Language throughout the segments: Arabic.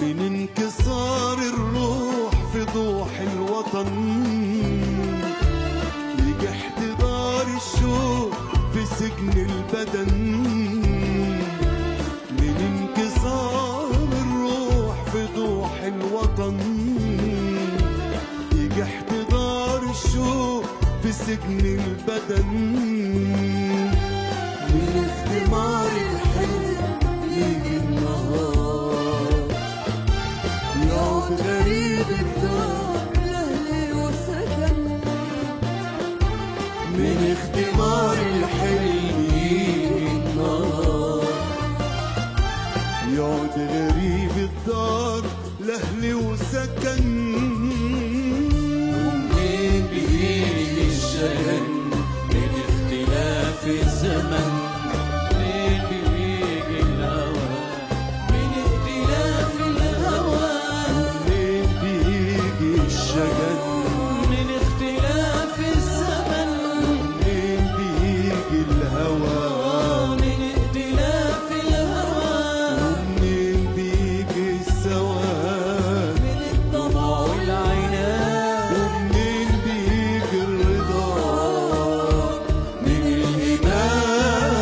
من انكسار الروح في ضوح الوطن، يجي احتضار الشوق في سجن البدن. من انكسار الروح في ضوح الوطن، يجي احتضار الشوق في سجن البدن. من اختمار الحلم يجي النهار، يعود غريب الدار لأهلي وسكن. من اختمار الحلم يجي النهار، يعود غريب الدار لأهلي وسكن. ومنين بيجي الشجن من اختلاف الزمن؟ منين بيجي الهوى من اختلاف الهوى؟ منين بيجي الشجن من اختلاف الزمن؟ منين بيجي الهوى من اختلاف الهوى؟ ومنين بيجي السواد من الطمع والعناد؟ ومنين بيجي الرضا من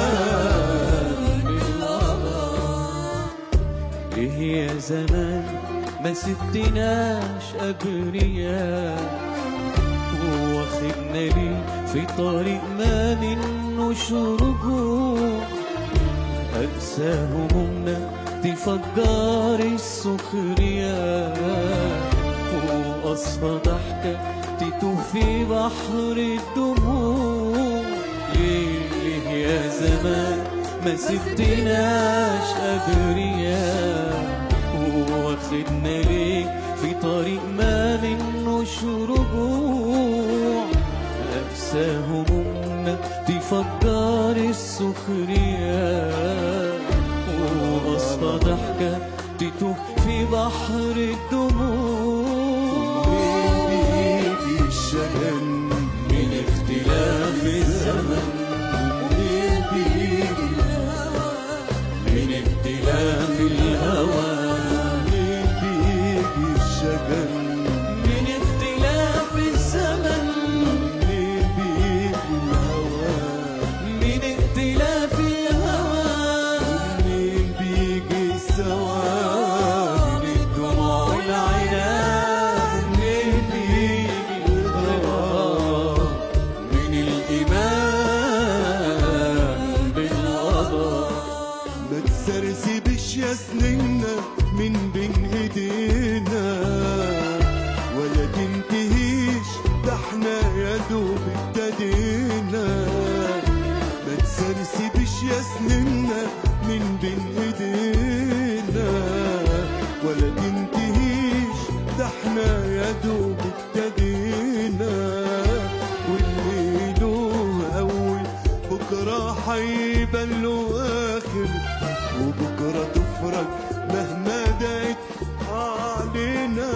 الإيمان بالقضاء. ايه يا زمان ما سبتناش أبرياء، واخدنا ليه في طريق ما منوش رجوع؟ أنسى همومنا تفجر السخرية، وأصفى ضحكة تتوه في بحر الدموع. ليه يا زمان ما سبتناش أبرياء، واخدنا ليه في طريق ما منوش رجوع؟ أنسى همومنا تفجر السخرية، وأصفى ضحكة تتوه في بحر الدموع. منين بيجي الشجن من اختلاف الزمن، منين بيجي من اختلاف الهوى؟ منين بيجي الشجن من اختلاف الزمن، منين بيجي الهوى من اختلاف الهوى؟ منين بيجي السواد من الدموع والعناد؟ منين بيجي الرضا من الإيمان بالقضاء؟ ما تسرسبش يا سنينا من بين ايدينا، ولا تنتهيش ده احنا يا دوب ابتدينا. ما تسرسبش يا سنينا من بين ايدينا، ولا تنتهيش ده احنا يا دوب ابتدينا. واللي له اول بكره هيبان له اخر، وبكره تفرج مهما دعت علينا.